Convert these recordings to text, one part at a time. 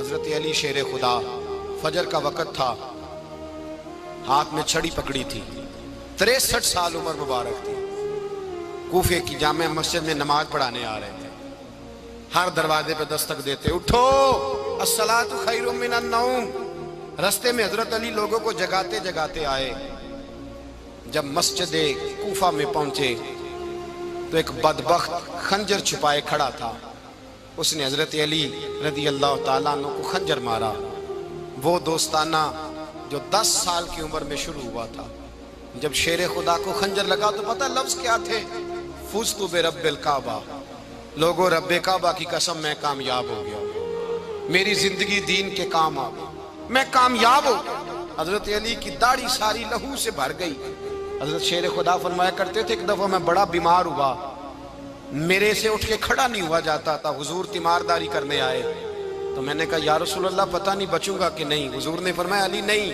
حضرت علی شیر خدا، فجر کا وقت تھا، ہاتھ میں چھڑی پکڑی تھی، 63 سال عمر مبارک تھی، کوفے کی جامع مسجد میں نماز پڑھانے آ رہے تھے۔ ہر دروازے پہ دستک دیتے، اٹھو الصلاۃ خیر من النوم۔ رستے میں حضرت علی لوگوں کو جگاتے جگاتے آئے۔ جب مسجد کوفہ میں پہنچے تو ایک بدبخت خنجر چھپائے کھڑا تھا، اس نے حضرت علی رضی اللہ تعالیٰ عنہ کو خنجر مارا۔ وہ دوستانہ جو 10 سال کی عمر میں شروع ہوا تھا، جب شیر خدا کو خنجر لگا تو پتہ لفظ کیا تھے؟ فزت برب الکعبہ، لوگوں رب کعبہ کی قسم میں کامیاب ہو گیا، میری زندگی دین کے کام آ گئی، میں کامیاب ہو گیا۔ حضرت علی کی داڑھی ساری لہو سے بھر گئی۔ حضرت شیر خدا فرمایا کرتے تھے، ایک دفعہ میں بڑا بیمار ہوا، میرے سے اٹھ کے کھڑا نہیں ہوا جاتا تھا، حضور تیمارداری کرنے آئے تو میں نے کہا یا رسول اللہ پتہ نہیں بچوں گا کہ نہیں۔ حضور نے فرمایا علی نہیں،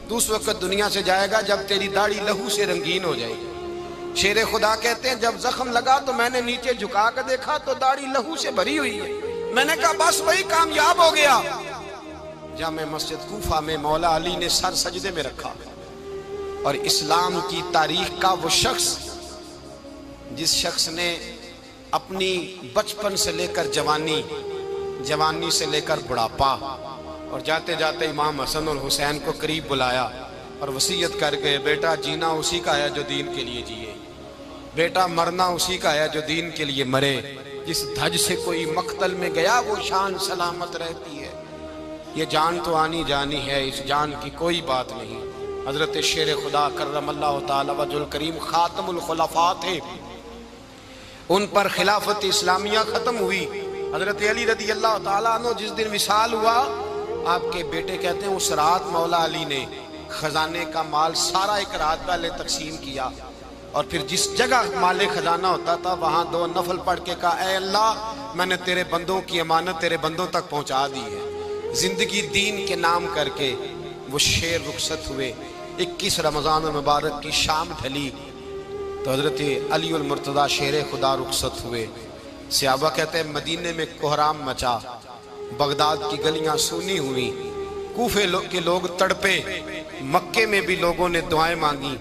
تو اس وقت دنیا سے جائے گا جب تیری داڑھی لہو سے رنگین ہو جائے گی۔ شیر خدا کہتے ہیں جب زخم لگا تو میں نے نیچے جھکا کر دیکھا تو داڑھی لہو سے بھری ہوئی ہے، میں نے کہا بس وہی کامیاب ہو گیا۔ جامع مسجد کوفہ میں مولا علی نے سر سجدے میں رکھا، اور اسلام کی تاریخ کا وہ شخص جس شخص نے اپنی بچپن سے لے کر جوانی، جوانی سے لے کر بڑھاپا، اور جاتے جاتے امام حسن اور حسین کو قریب بلایا اور وصیت کر گئے، بیٹا جینا اسی کا ہے جو دین کے لیے جیے، بیٹا مرنا اسی کا ہے جو دین کے لیے مرے، جس دھج سے کوئی مقتل میں گیا وہ شان سلامت رہتی ہے، یہ جان تو آنی جانی ہے، اس جان کی کوئی بات نہیں۔ حضرت شیر خدا کرم اللہ تعالی وجہ الکریم خاتم الخلفاء تھے، ان پر خلافت اسلامیہ ختم ہوئی۔ حضرت علی رضی اللہ تعالیٰ عنہ جس دن وصال ہوا، آپ کے بیٹے کہتے ہیں اس رات مولا علی نے خزانے کا مال سارا ایک رات پہلے تقسیم کیا، اور پھر جس جگہ مال خزانہ ہوتا تھا وہاں 2 نفل پڑھ کے کہا اے اللہ میں نے تیرے بندوں کی امانت تیرے بندوں تک پہنچا دی ہے۔ زندگی دین کے نام کر کے وہ شیر رخصت ہوئے۔ 21 رمضان المبارک کی شام ڈھلی تو حضرت علی المرتضیٰ شیر خدا رخصت ہوئے۔ صحابہ کہتے ہیں مدینے میں کوہرام مچا، بغداد کی گلیاں سونی ہوئی، کوفے کے لوگ تڑپے، مکے میں بھی لوگوں نے دعائیں مانگی۔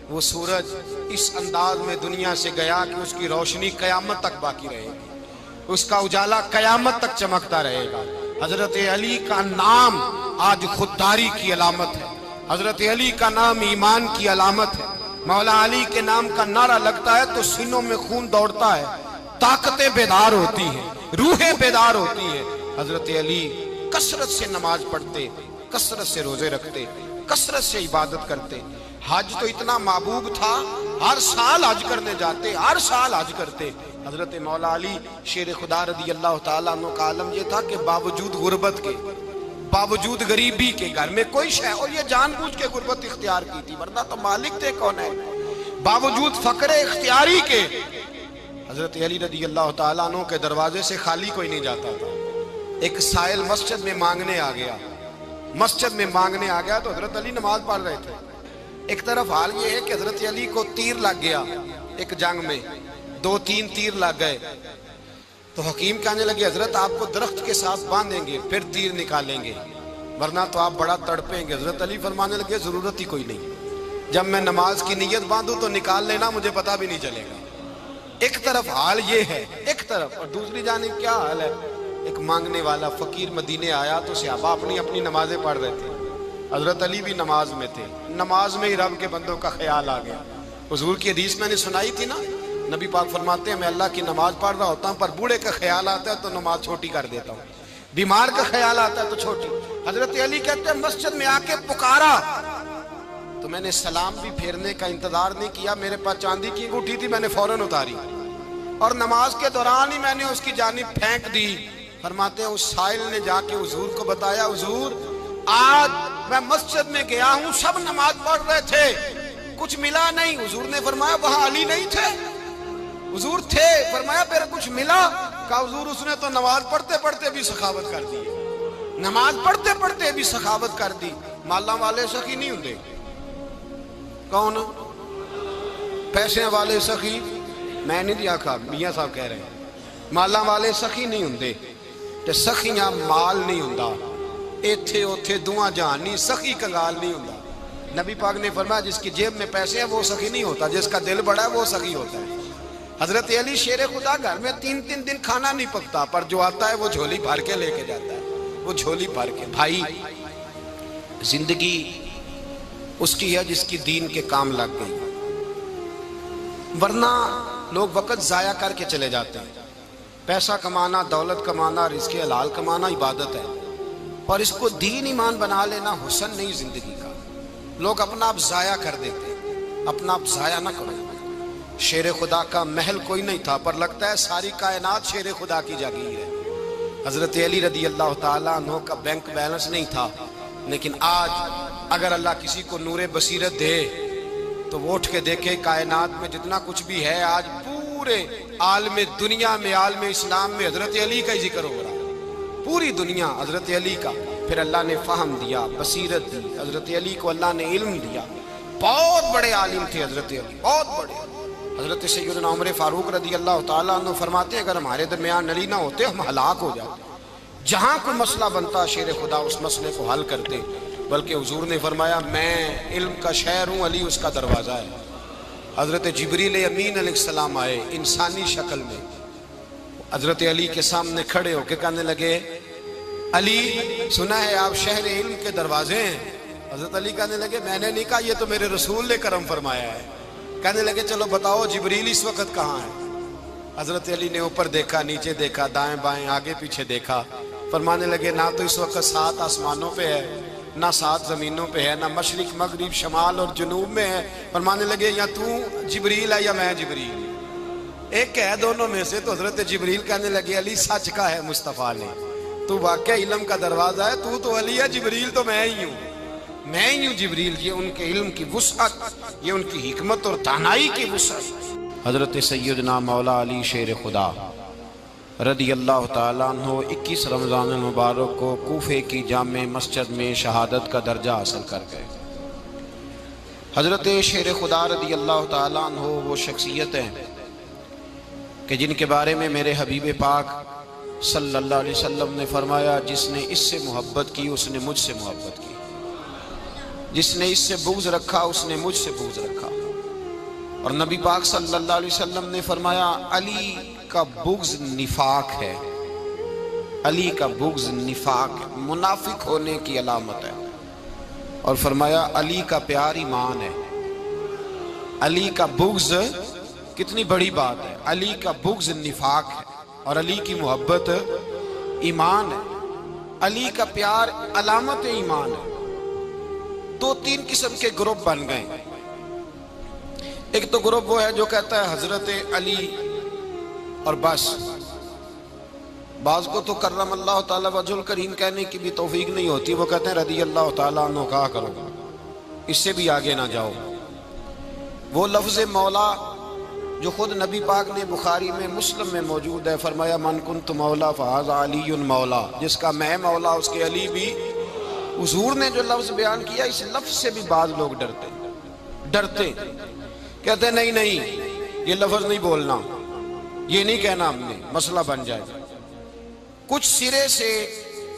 وہ سورج اس انداز میں دنیا سے گیا کہ اس کی روشنی قیامت تک باقی رہے گی، اس کا اجالا قیامت تک چمکتا رہے گا۔ حضرت علی کا نام آج خودداری کی علامت ہے، حضرت علی کا نام ایمان کی علامت ہے۔ مولا علی کے نام کا نعرہ لگتا ہے تو سینوں میں خون دوڑتا ہے، طاقتیں بیدار ہوتی ہیں، روحیں بیدار ہوتی ہیں۔ حضرت علی کثرت سے نماز پڑھتے، کثرت سے روزے رکھتے، کثرت سے عبادت کرتے۔ حج تو اتنا محبوب تھا، ہر سال حج کرنے جاتے، ہر سال حج کرتے۔ حضرت مولا علی شیر خدا رضی اللہ تعالیٰ عنہ کا عالم یہ تھا کہ باوجود غربت کے، باوجود غریبی کے، گھر میں کوئی شے، اور یہ جان بوجھ کے غربت اختیار کی تھی ورنہ تو مالک تھے کون ہے، باوجود فقر اختیاری کے حضرت علی رضی اللہ تعالیٰ عنہ کے دروازے سے خالی کوئی نہیں جاتا تھا۔ ایک سائل مسجد میں مانگنے آ گیا، مسجد میں مانگنے آ گیا تو حضرت علی نماز پڑھ رہے تھے۔ ایک طرف حال یہ ہے کہ حضرت علی کو تیر لگ گیا، ایک جنگ میں 2-3 تیر لگ گئے تو حکیم کہنے لگے حضرت آپ کو درخت کے ساتھ باندھیں گے پھر تیر نکالیں گے ورنہ تو آپ بڑا تڑپیں گے۔ حضرت علی فرمانے لگے ضرورت ہی کوئی نہیں، جب میں نماز کی نیت باندھوں تو نکال لینا، مجھے پتہ بھی نہیں چلے گا۔ ایک طرف حال یہ ہے، ایک طرف، اور دوسری جانب کیا حال ہے؟ ایک مانگنے والا فقیر مدینے آیا تو صحابہ اپنی اپنی نمازیں پڑھ رہے تھے، حضرت علی بھی نماز میں تھے، نماز میں ہی رب کے بندوں کا خیال آ گیا۔ حضور کی حدیث میں نے سنائی تھی نا، نبی پاک فرماتے ہیں میں اللہ کی نماز پڑھ رہا ہوتا ہوں پر بوڑھے کا خیال آتا ہے تو نماز چھوٹی کر دیتا ہوں، بیمار کا خیال آتا ہے تو چھوٹی۔ حضرت علی کہتے ہیں مسجد میں آ کے پکارا تو میں نے سلام بھی پھیرنے کا انتظار نہیں کیا، میرے پاس چاندی کی انگوٹھی تھی، میں نے فوراً اتاری اور نماز کے دوران ہی میں نے اس کی جانب پھینک دی۔ فرماتے ہیں اس سائل نے جا کے حضور کو بتایا حضور آج میں مسجد میں گیا ہوں، سب نماز پڑھ رہے تھے، کچھ ملا نہیں۔ حضور نے فرمایا وہاں علی نہیں تھے؟ حضور تھے۔ فرمایا پھر کچھ ملا؟ کہا حضور اس نے تو نماز پڑھتے پڑھتے بھی سخاوت کر دی، نماز پڑھتے پڑھتے بھی سخاوت کر دی۔ مالاں والے سخی نہیں ہوندے، کون؟ پیسے والے سخی میں نہیں دیا، کھا میاں صاحب کہہ رہے ہیں مالاں والے سخی نہیں ہوندے، تے سخیاں مال نہیں ہوندا، ایتھے اوتھے دعا جہان نہیں، سخی کنگال نہیں ہوندا۔ نبی پاک نے فرمایا جس کی جیب میں پیسے ہیں وہ سخی نہیں ہوتا، جس کا دل بڑا ہے وہ سخی ہوتا ہے۔ حضرت علی شیر خدا گھر میں 3 دن کھانا نہیں پکتا، پر جو آتا ہے وہ جھولی بھر کے لے کے جاتا ہے، وہ جھولی بھر کے۔ بھائی زندگی اس کی ہے جس کی دین کے کام لگ گئی، ورنہ لوگ وقت ضائع کر کے چلے جاتے ہیں۔ پیسہ کمانا، دولت کمانا، رزق حلال کمانا عبادت ہے، اور اس کو دین ایمان بنا لینا حسن نہیں زندگی کا۔ لوگ اپنا آپ ضائع کر دیتے ہیں، اپنا آپ ضائع نہ کرو۔ شیر خدا کا محل کوئی نہیں تھا، پر لگتا ہے ساری کائنات شیر خدا کی جاگیر ہے۔ حضرت علی رضی اللہ تعالیٰ عنہ کا بینک بیلنس نہیں تھا، لیکن آج اگر اللہ کسی کو نور بصیرت دے تو وہ اٹھ کے دیکھے کائنات میں جتنا کچھ بھی ہے، آج پورے عالم دنیا میں، عالم اسلام میں حضرت علی کا ہی ذکر ہو رہا ہے، پوری دنیا حضرت علی کا۔ پھر اللہ نے فہم دیا، بصیرت دی، حضرت علی کو اللہ نے علم دیا۔ بہت بڑے عالم تھے حضرت علی، بہت بڑے۔ حضرت سیدنا عمر فاروق رضی اللہ تعالیٰ عنہ فرماتے ہیں اگر ہمارے درمیان علی نہ ہوتے ہم ہلاک ہو جاتے، جہاں کوئی مسئلہ بنتا شیر خدا اس مسئلے کو حل کرتے۔ بلکہ حضور نے فرمایا میں علم کا شہر ہوں، علی اس کا دروازہ ہے۔ حضرت جبریل امین علیہ السلام آئے انسانی شکل میں، حضرت علی کے سامنے کھڑے ہو کے کہنے لگے علی سنا ہے آپ شہر علم کے دروازے ہیں۔ حضرت علی کہنے لگے میں نے نہیں کہا، یہ تو میرے رسول نے کرم فرمایا ہے۔ کہنے لگے چلو بتاؤ جبریل اس وقت کہاں ہے؟ حضرت علی نے اوپر دیکھا، نیچے دیکھا، دائیں بائیں آگے پیچھے دیکھا، فرمانے لگے نہ تو اس وقت 7 آسمانوں پہ ہے، نہ 7 زمینوں پہ ہے، نہ مشرق مغرب شمال اور جنوب میں ہے۔ فرمانے لگے یا تو جبریل ہے یا میں جبریل، ایک ہے دونوں میں سے۔ تو حضرت جبریل کہنے لگے علی سچ کا ہے مصطفیٰ نے، تو واقعہ علم کا دروازہ ہے، تو علی ہے، جبریل تو میں ہی ہوں، میں ہی ہوں جبریل۔ یہ ان کے علم کی وسعت، یہ ان کی حکمت اور دانائی کی وسعت۔ حضرت سیدنا مولا علی شیر خدا رضی اللہ تعالیٰ عنہ 21 رمضان المبارک کو کوفے کی جامع مسجد میں شہادت کا درجہ حاصل کر گئے۔ حضرت شیر خدا رضی اللہ تعالیٰ عنہ وہ شخصیت ہیں کہ جن کے بارے میں میرے حبیب پاک صلی اللہ علیہ وسلم نے فرمایا جس نے اس سے محبت کی اس نے مجھ سے محبت کی، جس نے اس سے بغض رکھا اس نے مجھ سے بغض رکھا۔ اور نبی پاک صلی اللہ علیہ وسلم نے فرمایا علی کا بغض نفاق ہے، علی کا بغض نفاق منافق ہونے کی علامت ہے۔ اور فرمایا علی کا پیار ایمان ہے، علی کا بغض کتنی بڑی بات ہے، علی کا بغض نفاق ہے اور علی کی محبت ایمان ہے، علی کا پیار علامت ایمان ہے۔ 2-3 قسم کے گروپ بن گئے۔ ایک تو گروپ وہ ہے جو کہتا ہے حضرت علی اور بس، بعض کو تو کرم اللہ تعالیٰ وجہ الکریم کہنے کی بھی توفیق نہیں ہوتی، وہ کہتے ہیں رضی اللہ تعالیٰ عنہ کہا کرو، اس سے بھی آگے نہ جاؤ۔ وہ لفظ مولا جو خود نبی پاک نے بخاری میں مسلم میں موجود ہے، فرمایا من کنت مولا فہذا علی مولا، جس کا میں مولا اس کے علی بھی۔ حضور نے جو لفظ بیان کیا اس لفظ سے بھی بعض لوگ ڈرتے کہتے ہیں نہیں یہ لفظ نہیں بولنا، یہ نہیں کہنا ہم نے، مسئلہ بن جائے گا۔ کچھ سرے سے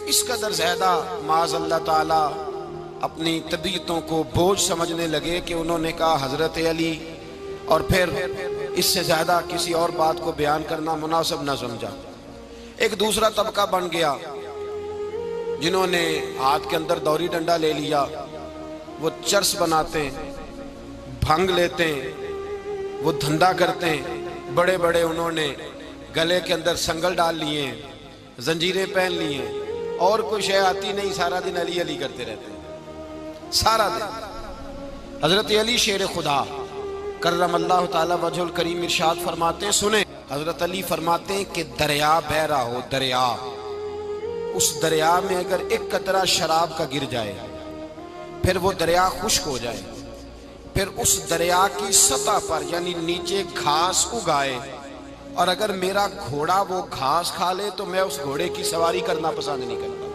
اس قدر زیادہ معاذ اللہ تعالیٰ اپنی طبیعتوں کو بوجھ سمجھنے لگے کہ انہوں نے کہا حضرت علی، اور پھر اس سے زیادہ کسی اور بات کو بیان کرنا مناسب نہ سمجھا۔ ایک دوسرا طبقہ بن گیا جنہوں نے ہاتھ کے اندر دوری ڈنڈا لے لیا، وہ چرس بناتے ہیں، بھنگ لیتے ہیں، وہ دھندا کرتے ہیں، بڑے بڑے انہوں نے گلے کے اندر سنگل ڈال لیے ہیں، زنجیریں پہن لی ہیں، اور کوئی شے آتی نہیں، سارا دن علی علی کرتے رہتے ہیں سارا دن۔ حضرت علی شیر خدا کرم اللہ تعالیٰ وجہ الکریم ارشاد فرماتے ہیں، سنیں حضرت علی فرماتے ہیں کہ دریا بہ رہا ہو، دریا، اس دریا میں اگر ایک قطرہ شراب کا گر جائے پھر وہ دریا خشک ہو جائے، پھر اس دریا کی سطح پر یعنی نیچے گھاس اگائے، اور اگر میرا گھوڑا وہ گھاس کھا لے تو میں اس گھوڑے کی سواری کرنا پسند نہیں کرتا۔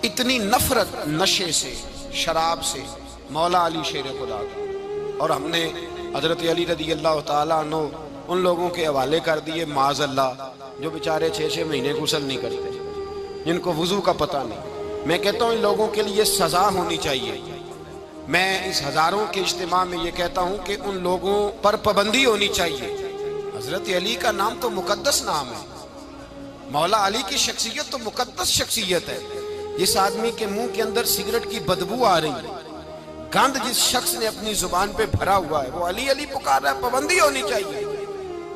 اتنی نفرت نشے سے، شراب سے مولا علی شیر خدا کا۔ اور ہم نے حضرت علی رضی اللہ تعالیٰ عنہ ان لوگوں کے حوالے کر دیے معاذ اللہ جو بیچارے 6 مہینے غسل نہیں کرتے، جن کو وضو کا پتہ نہیں. میں کہتا ہوں ان لوگوں کے لیے سزا ہونی چاہیے. میں اس ہزاروں کے اجتماع میں یہ کہتا ہوں کہ ان لوگوں پر پابندی ہونی چاہیے. حضرت علی کا نام تو مقدس نام ہے، مولا علی کی شخصیت تو مقدس شخصیت ہے. جس آدمی کے منہ کے اندر سگریٹ کی بدبو آ رہی ہے، گند جس شخص نے اپنی زبان پہ بھرا ہوا ہے، وہ علی علی پکار رہا ہے. پابندی ہونی چاہیے.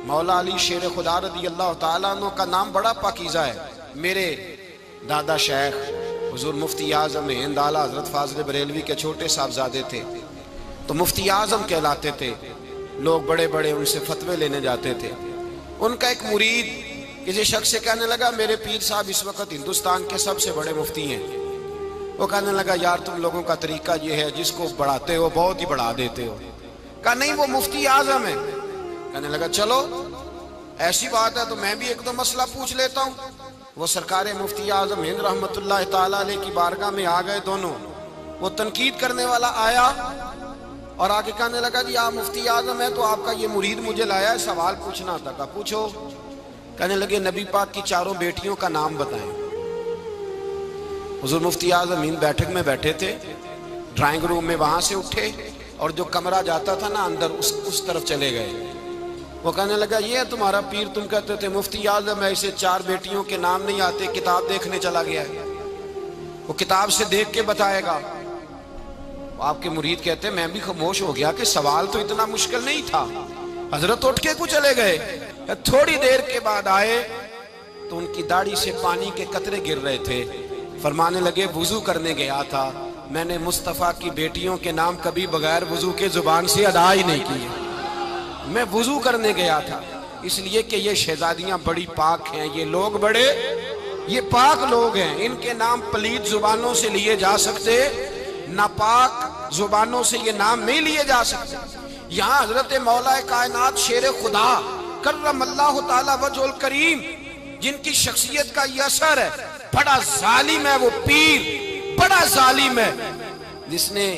مولا علی شیر خدا رضی اللہ تعالیٰ عنہ کا نام بڑا پاکیزہ ہے. میرے دادا شیخ حضور مفتی اعظم ہند اعلیٰ حضرت فاضل بریلوی کے چھوٹے صاحبزادے تھے، تو مفتی اعظم کہلاتے تھے. لوگ بڑے بڑے ان سے فتوے لینے جاتے تھے. ان کا ایک مرید کسی شخص سے کہنے لگا میرے پیر صاحب اس وقت ہندوستان کے سب سے بڑے مفتی ہیں. وہ کہنے لگا یار تم لوگوں کا طریقہ یہ ہے جس کو بڑھاتے ہو بہت ہی بڑھا دیتے ہو. کہا نہیں وہ مفتی اعظم ہے. کہنے لگا چلو ایسی بات ہے تو میں بھی ایک دو مسئلہ پوچھ لیتا ہوں. وہ سرکار مفتی اعظم ہند رحمت اللہ تعالیٰ علیہ کی بارگاہ میں آ گئے دونوں. وہ تنقید کرنے والا آیا اور آگے کہنے لگا جی آپ مفتی اعظم ہے تو آپ کا یہ مرید مجھے لایا ہے سوال پوچھنا تھا. کہا پوچھو. کہنے لگے نبی پاک کی 4 بیٹیوں کا نام بتائیں. حضور مفتی اعظم ہند بیٹھک میں بیٹھے تھے، ڈرائنگ روم میں وہاں سے اٹھے اور جو کمرہ جاتا تھا نا اندر اس طرف چلے گئے. وہ کہنے لگا یہ ہے تمہارا پیر، تم کہتے تھے مفتی اعظم ہے، اسے 4 بیٹیوں کے نام نہیں آتے، کتاب دیکھنے چلا گیا ہے، وہ کتاب سے دیکھ کے بتائے گا. آپ کے مرید کہتے میں بھی خاموش ہو گیا کہ سوال تو اتنا مشکل نہیں تھا. حضرت اٹھ کے کو چلے گئے. تھوڑی دیر کے بعد آئے تو ان کی داڑھی سے پانی کے قطرے گر رہے تھے. فرمانے لگے وضو کرنے گیا تھا، میں نے مصطفیٰ کی بیٹیوں کے نام کبھی بغیر وضو کے زبان سے ادا ہی نہیں کیے. میں وضو کرنے گیا تھا اس لیے کہ یہ شہزادیاں بڑی پاک ہیں، یہ لوگ بڑے یہ پاک لوگ ہیں، ان کے نام پلیت زبانوں سے لیے جا سکتے، ناپاک زبانوں سے یہ نام نہیں لیے جا سکتے. یہاں حضرت مولا کائنات شیر خدا کرم اللہ تعالی وجہ الکریم جن کی شخصیت کا یہ اثر ہے، بڑا ظالم ہے وہ پیر، بڑا ظالم ہے جس نے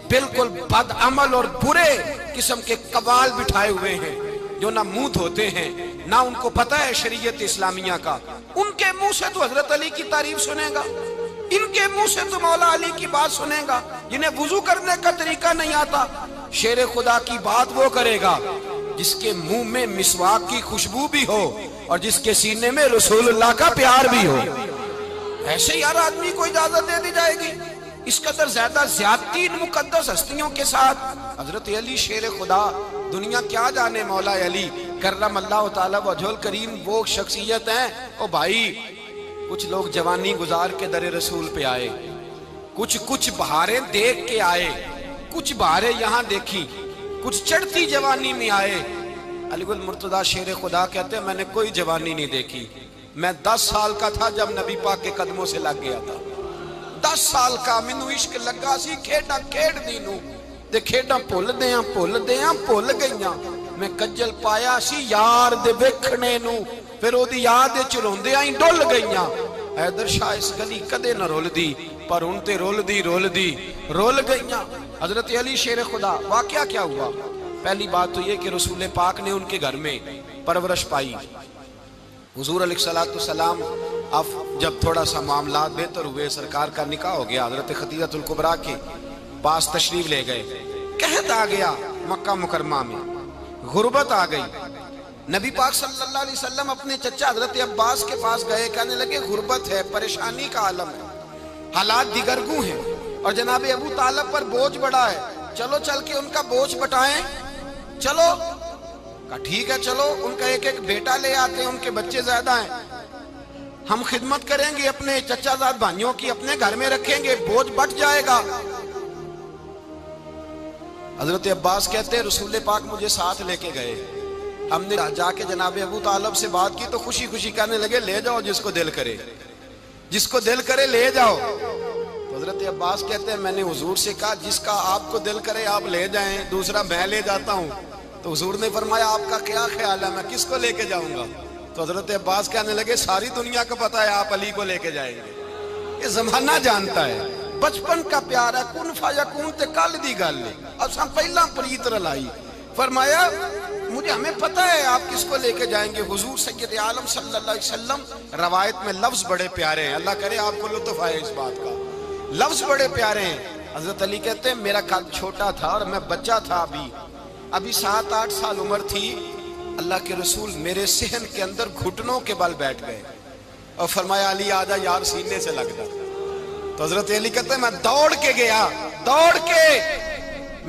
بالکل بد عمل اور برے قسم کے قوال بٹھائے ہوئے ہیں، جو نہ منہ دھوتے ہیں نہ ان کو پتہ ہے شریعت اسلامیہ کا. ان کے منہ سے تو حضرت علی کی تعریف سنے گا، ان کے منہ سے تو مولا علی کی بات سنے گا. جنہیں وضو کرنے کا طریقہ نہیں آتا، شیر خدا کی بات وہ کرے گا جس کے منہ میں مسواک کی خوشبو بھی ہو اور جس کے سینے میں رسول اللہ کا پیار بھی ہو. ایسے یار آدمی کو اجازت دے دی جائے گی؟ اس قدر زیادہ زیادتی ان مقدس ہستیوں کے ساتھ. حضرت علی شیر خدا، دنیا کیا جانے مولا علی کرم اللہ تعالی وجہ الکریم وہ شخصیت ہیں. او بھائی کچھ لوگ جوانی گزار کے در رسول پہ آئے، کچھ بہاریں دیکھ کے آئے، کچھ بہاریں یہاں دیکھی، کچھ چڑھتی جوانی میں آئے. علی گل مرتضیٰ شیر خدا کہتے ہیں میں نے کوئی جوانی نہیں دیکھی. میں 10 سال کا تھا جب نبی پاک کے قدموں سے لگ گیا تھا. 10 سال کا مینوں عشق لگا سی، کھیڈاں کھیڈ دی نوں تے کھیڈاں بھول گئیاں. میں کجل پایا سی یار دے ویکھنے نوں، پھر او دی یاد وچ روندیاں ہی ڈل گئیاں. حیدر شاہ اس گلی کدے نہ رول دی پر ان تے رول گئیاں. حضرت علی شیر خدا، واقعہ کیا ہوا؟ پہلی بات تو یہ کہ رسول پاک نے ان کے گھر میں پرورش پائی. حضور علیہ السلام اب جب تھوڑا سا معاملات بہتر ہوئے، سرکار کا نکاح ہو گیا، حضرت خدیجہ الکبریٰ کے پاس تشریف لے گئے. قحط آ گیا مکہ مکرمہ میں، غربت آ گئی. نبی پاک صلی اللہ علیہ وسلم اپنے چچا حضرت عباس کے پاس گئے، کہنے لگے غربت ہے، پریشانی کا عالم ہے، حالات دیگرگوں ہیں اور جناب ابو طالب پر بوجھ بڑا ہے، چلو چل کے ان کا بوجھ بٹائیں. چلو کہا ٹھیک ہے چلو، ان کا ایک بیٹا لے آتے ہیں، ان کے بچے زیادہ ہیں، ہم خدمت کریں گے اپنے چچا زاد بھائیوں کی، اپنے گھر میں رکھیں گے، بوجھ بٹ جائے گا. حضرت عباس کہتے ہیں رسول پاک مجھے ساتھ لے کے گئے. ہم نے جا کے جناب ابو طالب سے بات کی تو خوشی خوشی کہنے لگے لے جاؤ جس کو دل کرے لے جاؤ. تو حضرت عباس کہتے ہیں میں نے حضور سے کہا جس کا آپ کو دل کرے آپ لے جائیں، دوسرا میں لے جاتا ہوں. تو حضور نے فرمایا آپ کا کیا خیال ہے میں کس کو لے کے جاؤں گا؟ تو حضرت عباس کہنے لگے ساری دنیا کو پتا ہے آپ علی کو لے کے جائیں گے، یہ زمانہ جانتا ہے، بچپن کا پیار ہے، کن فیکون تے کل دی گل ہے. اب سب پہلا پریت رلائی. فرمایا مجھے ہمیں پتہ ہے آپ کس کو لے کے جائیں گے، حضور سید عالم صلی اللہ علیہ وسلم۔ روایت میں لفظ بڑے پیارے ہیں، اللہ کرے آپ کو لطف آئے اس بات کا، لفظ بڑے پیارے ہیں۔ حضرت علی کہتے ہیں میرا قد چھوٹا تھا اور میں بچہ تھا، ابھی 7-8 سال عمر تھی، اللہ کے رسول میرے صحن کے اندر گھٹنوں کے بل بیٹھ گئے اور فرمایا علی آجا یار سینے سے لگ جا۔ تو حضرت علی کہتے ہیں میں دوڑ کے گیا، دوڑ کے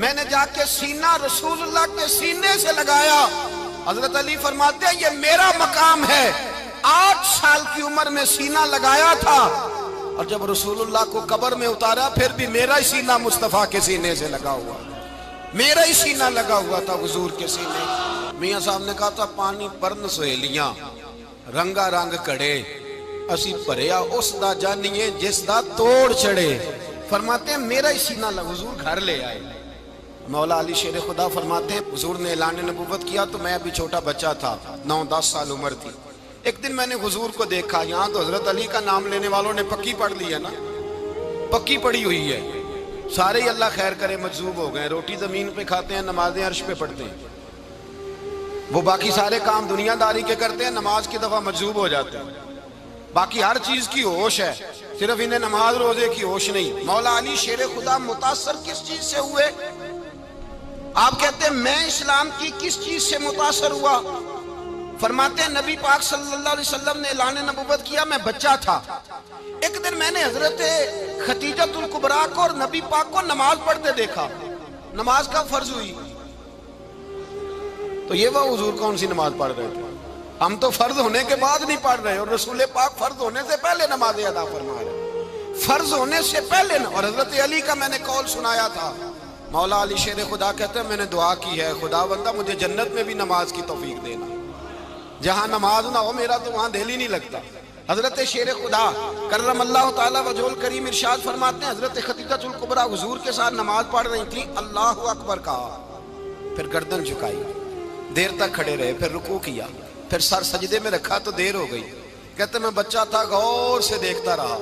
میں نے جا کے سینہ رسول اللہ کے سینے سے لگایا۔ حضرت علی فرماتے ہیں یہ میرا مقام ہے، 8 سال کی عمر میں سینہ لگایا تھا، اور جب رسول اللہ کو قبر میں اتارا پھر بھی میرا ہی سینہ مصطفیٰ کے سینے سے لگا ہوا، میرا ہی سینہ لگا ہوا تھا حضور کے سینے۔ میاں صاحب نے کہا تھا پانی برن سہیلیاں رنگا رنگ کڑے، اسی پریا اس دا جانیے جس دا توڑ چڑے۔ فرماتے ہیں میرا ہی سینہ لگا، حضور گھر لے آئے۔ مولا علی شیر خدا فرماتے ہیں حضور نے اعلان نبوت کیا تو میں ابھی چھوٹا بچہ تھا، 9-10 سال عمر تھی۔ ایک دن میں نے حضور کو دیکھا، یہاں تو حضرت علی کا نام لینے والوں نے پکی پڑھ لی ہے نا، پکی پڑھی ہوئی ہے، سارے ہی اللہ خیر کرے مجذوب ہو گئے، روٹی زمین پہ کھاتے ہیں، نمازیں عرش پہ پڑھتے ہیں، وہ باقی سارے کام دنیا داری کے کرتے ہیں، نماز کی دفعہ مجذوب ہو جاتے ہیں، باقی ہر چیز کی ہوش ہے، صرف انہیں نماز روزے کی ہوش نہیں۔ مولا علی شیر خدا متاثر کس چیز سے ہوئے؟ آپ کہتے ہیں میں اسلام کی کس چیز سے متاثر ہوا؟ فرماتے ہیں نبی پاک صلی اللہ علیہ وسلم نے اعلان نبوت کیا، میں بچہ تھا، ایک دن میں نے حضرت خدیجۃ الکبریٰ کو اور نبی پاک کو نماز پڑھتے دیکھا، نماز کا فرض ہوئی، تو یہ وہ حضور کون سی نماز پڑھ رہے تھے؟ ہم تو فرض ہونے کے بعد نہیں پڑھ رہے، اور رسول پاک فرض ہونے سے پہلے نماز ادا فرما رہے، فرض ہونے سے پہلے۔ اور حضرت علی کا میں نے قول سنایا تھا، مولا علی شیر خدا کہتے ہیں میں نے دعا کی ہے خدا بندہ مجھے جنت میں بھی نماز کی توفیق دینا، جہاں نماز نہ ہو میرا تو وہاں دل ہی نہیں لگتا۔ حضرت شیر خدا کرم اللہ تعالیٰ وجہ الکریم ارشاد فرماتے ہیں حضرت خدیجۃ الکبریٰ حضور کے ساتھ نماز پڑھ رہی تھیں، اللہ اکبر کہا، پھر گردن جھکائی، دیر تک کھڑے رہے، پھر رکوع کیا، پھر سر سجدے میں رکھا تو دیر ہو گئی۔ کہتے میں بچہ تھا، غور سے دیکھتا رہا،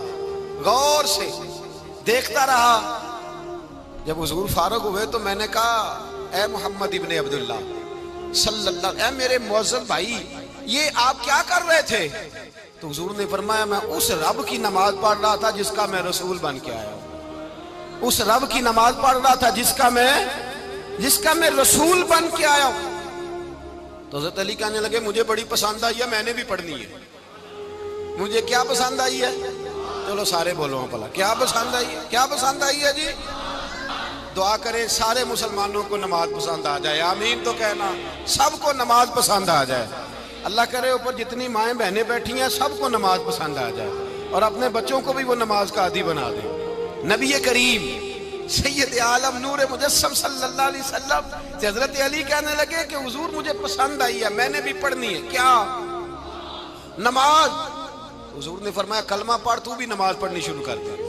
غور سے دیکھتا رہا۔ جب حضور فارغ ہوئے تو میں نے کہا اے محمد ابن عبداللہ صلی اللہ، اے میرے معزز بھائی یہ آپ کیا کر رہے تھے؟ تو حضور نے فرمایا میں اس رب کی نماز پڑھ رہا تھا جس کا میں رسول بن کے آیا ہوں، اس رب کی نماز پڑھ رہا تھا جس کا میں رسول بن کے آیا ہوں۔ تو حضرت علی کہنے لگے مجھے بڑی پسند آئی ہے، میں نے بھی پڑھنی ہے۔ مجھے کیا پسند آئی ہے؟ چلو سارے بولو پلا، کیا پسند آئی ہے؟ کیا پسند آئی ہے جی؟ دعا کریں سارے مسلمانوں کو نماز پسند آ جائے، آمین تو کہنا، سب کو نماز پسند آ جائے۔ اللہ کرے اوپر جتنی مائیں بہنیں بیٹھی ہیں سب کو نماز پسند آ جائے، اور اپنے بچوں کو بھی وہ نماز کا عادی بنا دیں۔ نبی کریم سید عالم نور مجسم صلی اللہ علیہ وسلم سے حضرت علی کہنے لگے کہ حضور مجھے پسند آئی ہے، میں نے بھی پڑھنی ہے۔ کیا؟ نماز۔ حضور نے فرمایا کلمہ پڑھ، تو بھی نماز پڑھنی شروع کر دے۔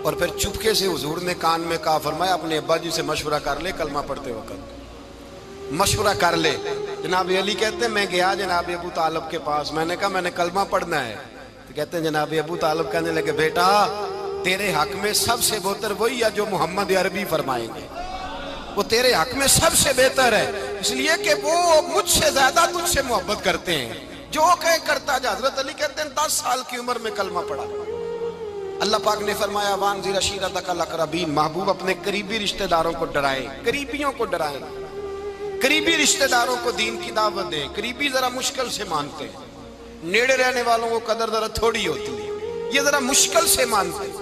اور پھر چپکے سے حضور نے کان میں کہا، فرمایا اپنے ابا جی سے مشورہ کر لے کلمہ پڑھتے وقت، مشورہ کر لے۔ جناب علی کہتے ہیں میں گیا جناب ابو طالب کے پاس، میں نے کہا میں نے کلمہ پڑھنا ہے، تو کہتے ہیں جناب ابو طالب کہنے لگے بیٹا تیرے حق میں سب سے بہتر وہی ہے جو محمد عربی فرمائیں گے، وہ تیرے حق میں سب سے بہتر ہے، اس لیے کہ وہ مجھ سے زیادہ تجھ سے محبت کرتے ہیں، جو کہے کرتا جا۔ حضرت علی کہتے ہیں 10 سال کی عمر میں کلمہ پڑھا۔ اللہ پاک نے فرمایا وانذر عشیرتک الاقربین، محبوب اپنے قریبی رشتہ داروں کو ڈرائیں، قریبیوں کو ڈرائیں، قریبی رشتہ داروں کو دین کی دعوت دیں۔ قریبی ذرا مشکل سے مانتے ہیں، نیڑے رہنے والوں کو قدر ذرا تھوڑی ہوتی ہے، یہ ذرا مشکل سے مانتے ہیں۔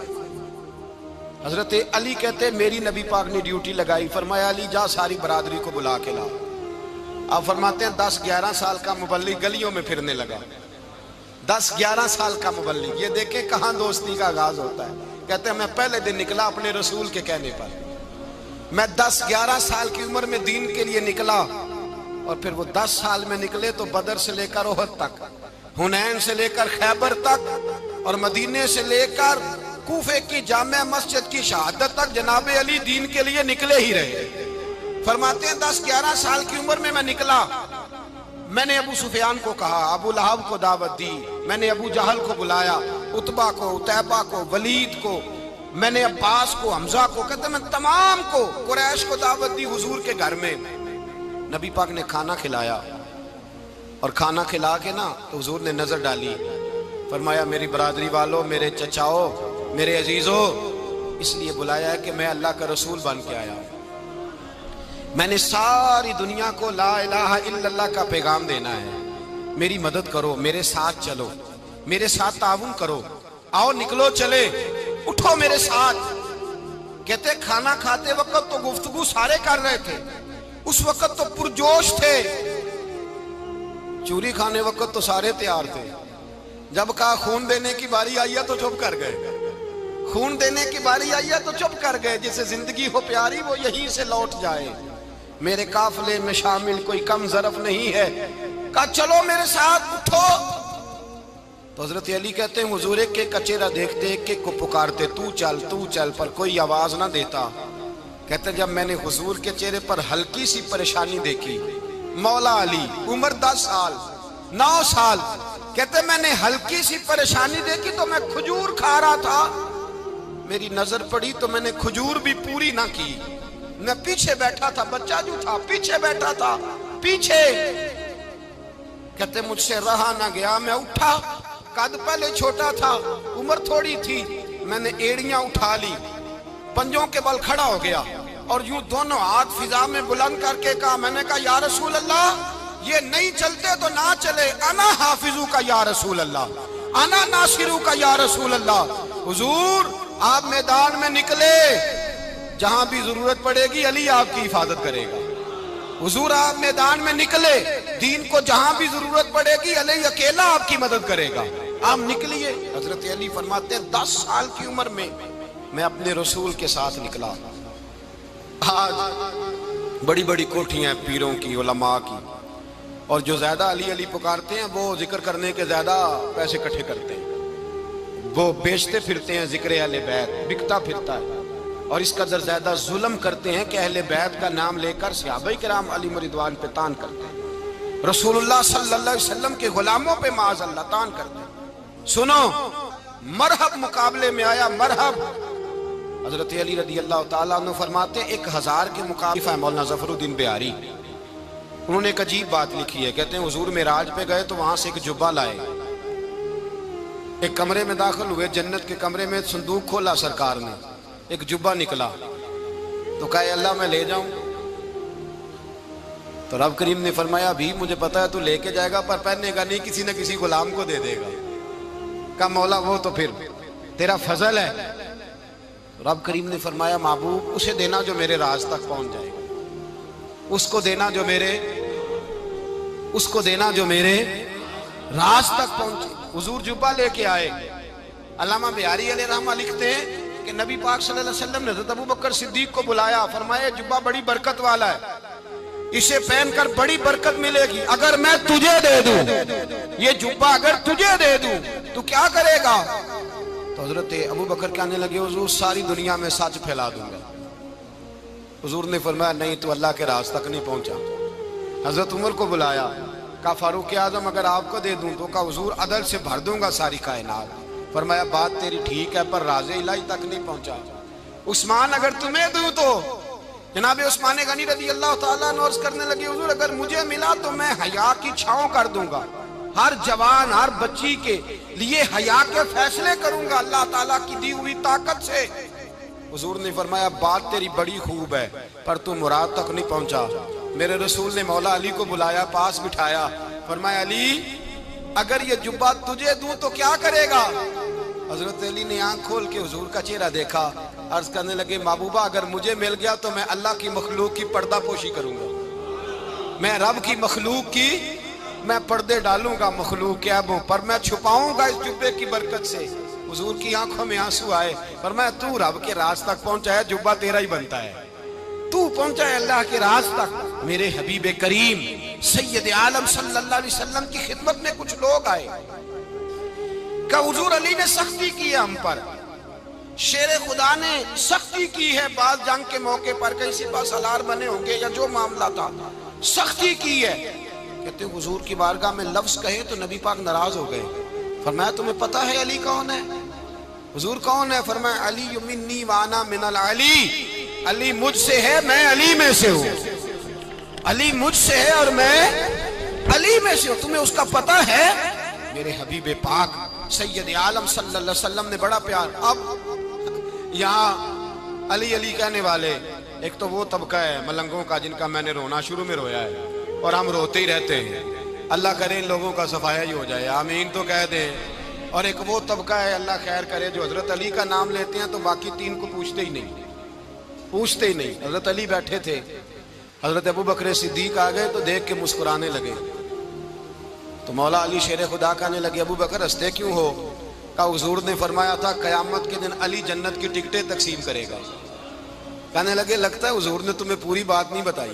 حضرت علی کہتے ہیں میری نبی پاک نے ڈیوٹی لگائی، فرمایا علی جا ساری برادری کو بلا کے لا۔ آپ فرماتے ہیں 10-11 سال کا مبلغ گلیوں میں پھرنے لگا، 10-11 سال کا مبلغ، یہ دیکھیں کہاں دوستی کا آغاز ہوتا ہے۔ کہتے ہیں میں پہلے دن نکلا اپنے رسول کے کہنے پر، میں 10-11 سال کی عمر میں دین کے لیے نکلا، اور پھر وہ 10 سال میں نکلے تو بدر سے لے کر احد تک، حنین سے لے کر خیبر تک، اور مدینے سے لے کر کوفے کی جامع مسجد کی شہادت تک جناب علی دین کے لیے نکلے ہی رہے۔ فرماتے ہیں 10-11 سال کی عمر میں نکلا، میں نے ابو سفیان کو کہا، ابو لہب کو دعوت دی، میں نے ابو جہل کو بلایا، عتبہ کو، عتیبہ کو، ولید کو، میں نے عباس کو، حمزہ کو، کہتے میں تمام کو، قریش کو دعوت دی حضور کے گھر میں۔ نبی پاک نے کھانا کھلایا، اور کھانا کھلا کے نا تو حضور نے نظر ڈالی، فرمایا میری برادری والوں، میرے چچاؤ، میرے عزیزوں، اس لیے بلایا ہے کہ میں اللہ کا رسول بن کے آیا ہوں، میں نے ساری دنیا کو لا الہ الا اللہ کا پیغام دینا ہے، میری مدد کرو، میرے ساتھ چلو، میرے ساتھ تعاون کرو، آؤ نکلو چلے، اٹھو میرے ساتھ۔ کہتے کھانا کھاتے وقت تو گفتگو سارے کر رہے تھے، اس وقت تو پرجوش تھے، چوری کھانے وقت تو سارے تیار تھے، جب کہا خون دینے کی باری آئی ہے تو چپ کر گئے، خون دینے کی باری آئی ہے تو چپ کر گئے، جسے زندگی ہو پیاری وہ یہیں سے لوٹ جائے، میرے قافلے میں شامل کوئی کم ظرف نہیں ہے، کہا چلو میرے ساتھ اٹھو۔ تو حضرت علی کہتے ہیں حضور ایک ایک کا چہرہ دیکھتے، ایک ایک کو پکارتے، تو چل، پر کوئی آواز نہ دیتا۔ کہتے ہیں جب میں نے حضور کے چہرے پر ہلکی سی پریشانی دیکھی، مولا علی عمر 10 سال 9 سال، کہتے ہیں میں نے ہلکی سی پریشانی دیکھی تو میں کھجور کھا رہا تھا، میری نظر پڑی تو میں نے کھجور بھی پوری نہ کی، میں پیچھے بیٹھا تھا، بچہ جو تھا پیچھے بیٹھا تھا، پیچھے۔ کہتے مجھ سے رہا نہ گیا، میں اٹھا، قد پہلے چھوٹا تھا، عمر تھوڑی تھی، میں نے ایڑیاں اٹھا لی، پنجوں کے بل کھڑا ہو گیا، اور یوں دونوں ہاتھ فضا میں بلند کر کے کہا، میں نے کہا یا رسول اللہ یہ نہیں چلتے تو نہ چلے، انا حافظو کا یا رسول اللہ، انا ناصرو کا یا رسول اللہ۔ حضور آپ میدان میں نکلے، جہاں بھی ضرورت پڑے گی علی آپ کی حفاظت کرے گا، حضور آپ میدان میں نکلے، دین کو جہاں بھی ضرورت پڑے گی علی اکیلا آپ کی مدد کرے گا، آپ نکلیے۔ حضرت علی فرماتے ہیں 10 سال کی عمر میں میں اپنے رسول کے ساتھ نکلا۔ آج بڑی بڑی کوٹھیاں پیروں کی، علماء کی، اور جو زیادہ علی علی پکارتے ہیں وہ ذکر کرنے کے زیادہ پیسے اکٹھے کرتے ہیں، وہ بیچتے پھرتے ہیں، ذکر اہل بیت بکتا پھرتا ہے، اور اس قدر زیادہ ظلم کرتے ہیں کہ اہل بیت کا نام لے کر صحابہ کرام علی رضوان پہ تان کرتے ہیں، رسول اللہ صلی اللہ علیہ وسلم کے غلاموں پہ معاذ اللہ تان کرتے ہیں۔ سنو، مرحب مقابلے میں آیا، مرحب۔ حضرت علی رضی اللہ تعالیٰ عنہ فرماتے 1000 کے مقابلہ ہے مولانا ظفر الدین بہاری، انہوں نے ایک عجیب بات لکھی ہے، کہتے ہیں حضور معراج پہ گئے تو وہاں سے ایک جبہ لائے، ایک کمرے میں داخل ہوئے، جنت کے کمرے میں صندوق کھولا سرکار نے، ایک جبہ نکلا، تو کہا اے اللہ میں لے جاؤں؟ تو رب کریم نے فرمایا بھی مجھے پتا ہے تو لے کے جائے گا پر پہننے گا نہیں، کسی نہ کسی غلام کو دے دے گا۔ کہا مولا وہ تو پھر تیرا فضل ہے۔ رب کریم نے فرمایا محبوب اسے دینا جو میرے راز تک پہنچ جائے گا، اس کو دینا جو میرے راز تک پہنچے۔ حضور جبہ لے کے آئے۔ علامہ بہاری علیہ رحمہ لکھتے ہیں کہ نبی پاک صلی اللہ علیہ وسلم نے حضرت ابوبکر صدیق کو بلایا، فرمایا جبہ بڑی برکت والا ہے، اسے پہن کر بڑی برکت ملے گی، اگر میں تجھے دے دوں، یہ جبہ اگر تجھے دے دوں تو کیا کرے گا؟ تو حضرت ابوبکر کہنے لگے حضور ساری دنیا میں سچ پھیلا دوں گا۔ حضور نے فرمایا نہیں تو اللہ کے راز تک نہیں پہنچا۔ حضرت عمر کو بلایا، کہا فاروق اعظم اگر آپ کو دے دوں تو کہا حضور عدل سے بھر دوں گا ساری کائنات۔ فرمایا بات تیری ٹھیک ہے پر راز الہی تک نہیں پہنچا۔ عثمان اگر تمہیں دوں تو جناب عثمان غنی رضی اللہ تعالیٰ عنہ عرض کرنے لگے حضور اگر مجھے ملا تو میں حیا کی چھاؤں کر دوں گا، ہر جوان ہر بچی کے لیے حیا کے فیصلے کروں گا اللہ تعالیٰ کی دی ہوئی طاقت سے۔ حضور نے فرمایا بات تیری بڑی خوب ہے پر تو مراد تک نہیں پہنچا۔ میرے رسول نے مولا علی کو بلایا، پاس بٹھایا، فرمایا علی اگر یہ جبہ تجھے دوں تو کیا کرے گا؟ حضرت علی نے آنکھ کھول کے حضور کا چہرہ دیکھا، عرض کرنے لگے محبوبہ اگر مجھے مل گیا تو میں اللہ کی مخلوق کی پردہ پوشی کروں گا، میں رب کی مخلوق کی میں پردے ڈالوں گا، مخلوق کے عیبوں پر میں چھپاؤں گا اس جبے کی برکت سے۔ حضور کی آنکھوں میں آنسو آئے، فرمایا تو رب کے راز تک پہنچا ہے، جبہ تیرا ہی بنتا ہے، تو پہنچا ہے اللہ کے راز تک۔ میرے حبیب کریم سید عالم صلی اللہ علیہ وسلم کی خدمت میں کچھ لوگ آئے کہ حضور علی نے سختی کی ہے ہم پر، شیر خدا نے سختی کی ہے، بعض جنگ کے موقع پر کہیں سپاہ سالار بنے ہوں گے یا جو معاملہ تھا سختی کی ہے۔ کہتے ہیں حضور کی بارگاہ میں لفظ کہے تو نبی پاک ناراض ہو گئے۔ فرمایا تمہیں پتا ہے علی کون ہے؟ حضور کون ہے؟ فرمایا علی منی وانا من العلی، علی مجھ سے ہے میں علی میں سے ہوں۔ علی مجھ سے ہے اور میں علی میں سے ہوں، تمہیں اس کا پتہ ہے؟ میرے حبیب پاک سید عالم صلی اللہ علیہ وسلم نے بڑا پیار. اب یہاں علی علی کہنے والے ایک تو وہ طبقہ ہے ملنگوں کا جن کا میں نے رونا شروع میں رویا ہے اور ہم روتے ہی رہتے ہیں. اللہ کرے ان لوگوں کا صفایا ہی ہو جائے، آمین تو کہہ دیں. اور ایک وہ طبقہ ہے اللہ خیر کرے جو حضرت علی کا نام لیتے ہیں تو باقی تین کو پوچھتے ہی نہیں. حضرت علی بیٹھے تھے، حضرت ابو بکر صدیق آ گئے تو دیکھ کے مسکرانے لگے. تو مولا علی شیر خدا کہنے لگے ابو بکر ہنستے کیوں ہو؟ کہا حضور نے فرمایا تھا قیامت کے دن علی جنت کی ٹکٹیں تقسیم کرے گا. کہنے لگے لگتا ہے حضور نے تمہیں پوری بات نہیں بتائی.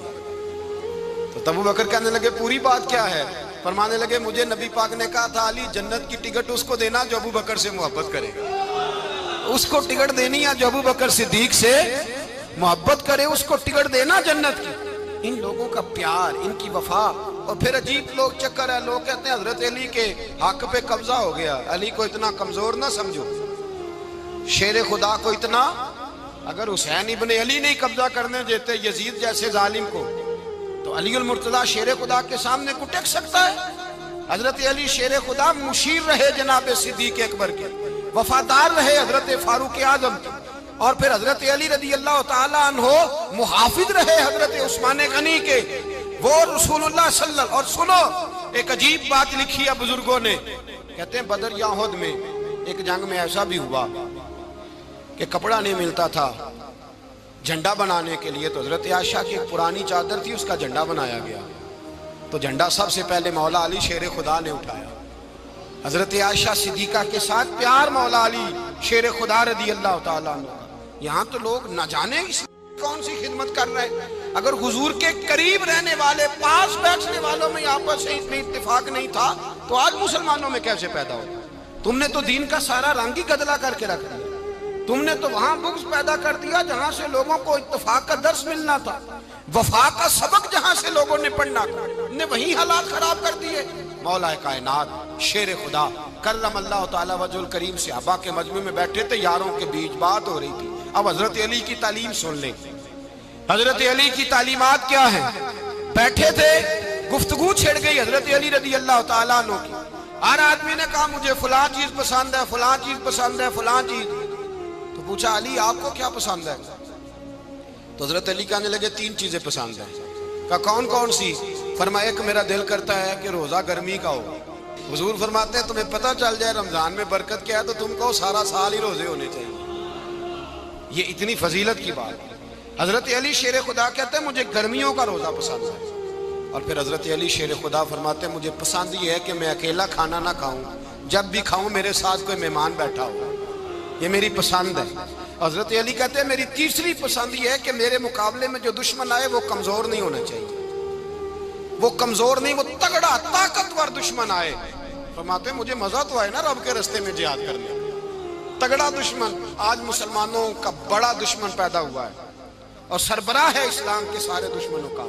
تو ابو بکر کہنے لگے پوری بات کیا ہے؟ فرمانے لگے مجھے نبی پاک نے کہا تھا علی جنت کی ٹکٹ اس کو دینا جو ابو بکر سے محبت کرے گا. اس کو ٹکٹ دینی ہے جو ابو بکر صدیق سے محبت کرے، اس کو ٹکٹ دینا جنت کی. ان لوگوں کا پیار، ان کی وفا. اور پھر عجیب لوگ چکر ہے، لوگ کہتے ہیں حضرت علی کے حق پہ قبضہ ہو گیا. علی کو اتنا کمزور نہ سمجھو، شیر خدا کو اتنا، اگر حسین ابن علی نہیں قبضہ کرنے دیتے یزید جیسے ظالم کو تو علی المرتضی شیر خدا کے سامنے کو ٹک سکتا ہے؟ حضرت علی شیر خدا مشیر رہے جناب صدیق اکبر کے، وفادار رہے حضرت فاروق اعظم کے، اور پھر حضرت علی رضی اللہ تعالیٰ عنہ محافظ رہے حضرت عثمان غنی کے. وہ رسول اللہ صلی اللہ. اور سنو ایک عجیب بات لکھی ہے بزرگوں نے، کہتے ہیں بدر یا احد میں ایک جنگ میں ایسا بھی ہوا کہ کپڑا نہیں ملتا تھا جھنڈا بنانے کے لیے، تو حضرت عائشہ کی ایک پرانی چادر تھی اس کا جھنڈا بنایا گیا. تو جھنڈا سب سے پہلے مولا علی شیر خدا نے اٹھایا. حضرت عائشہ صدیقہ کے ساتھ پیار مولا علی شیر خدا رضی اللہ تعالیٰ عنہ. یہاں تو لوگ نہ جانے کون سی خدمت کر رہے ہیں. اگر حضور کے قریب رہنے والے پاس بیٹھنے والوں میں آپس میں اتفاق نہیں تھا تو آج مسلمانوں میں کیسے پیدا ہو؟ تم نے تو دین کا سارا رنگ ہی گدلا کر کے رکھ دیا. تم نے تو وہاں بغض پیدا کر دیا جہاں سے لوگوں کو اتفاق کا درس ملنا تھا، وفا کا سبق جہاں سے لوگوں نے پڑھنا تھا، نے وہی حالات خراب کر دیے. مولا کائنات شیر خدا کرم اللہ تعالیٰ وجہ الکریم صحابہ کے مجمع میں بیٹھے تھے، یاروں کے بیچ بات ہو رہی تھی. اب حضرت علی کی تعلیم سن لیں، حضرت علی کی تعلیمات کیا ہیں. بیٹھے تھے، گفتگو چھڑ گئی حضرت علی رضی اللہ تعالیٰ عنہ کی. ہر آدمی نے کہا مجھے فلاں چیز پسند ہے، فلاں چیز پسند ہے، فلاں چیز. تو پوچھا علی آپ کو کیا پسند ہے؟ تو حضرت علی کہنے لگے تین چیزیں پسند ہیں. کہا کون کون سی؟ فرمایا ایک میرا دل کرتا ہے کہ روزہ گرمی کا ہو. حضور فرماتے ہیں تمہیں پتہ چل جائے رمضان میں برکت کیا ہے تو تم کو سارا سال ہی روزے ہونے چاہیے. یہ اتنی فضیلت کی بات ہے. حضرت علی شیر خدا کہتے ہیں مجھے گرمیوں کا روزہ پسند ہے. اور پھر حضرت علی شیر خدا فرماتے ہیں مجھے پسند یہ ہے کہ میں اکیلا کھانا نہ کھاؤں، جب بھی کھاؤں میرے ساتھ کوئی مہمان بیٹھا ہو. یہ میری پسند ہے. حضرت علی کہتے ہیں میری تیسری پسند یہ ہے کہ میرے مقابلے میں جو دشمن آئے وہ کمزور نہیں ہونا چاہیے، وہ کمزور نہیں، وہ تگڑا طاقتور دشمن آئے. فرماتے ہیں مجھے مزہ تو آئے نا رب کے رستے میں جہاد کرنے. تگڑا دشمن، آج مسلمانوں کا بڑا دشمن پیدا ہوا ہے اور سربراہ ہے اسلام کے سارے دشمنوں کا،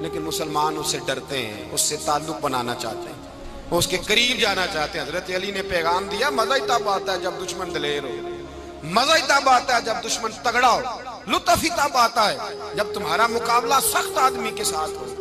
لیکن مسلمان اس سے ڈرتے ہیں، اس سے تعلق بنانا چاہتے ہیں، وہ اس کے قریب جانا چاہتے ہیں. حضرت علی نے پیغام دیا مزہ ہی تب آتا ہے جب دشمن دلیر ہو، مزہ ہی تب آتا ہے جب دشمن تگڑا ہو، لطف ہی تب آتا ہے جب تمہارا مقابلہ سخت آدمی کے ساتھ ہو.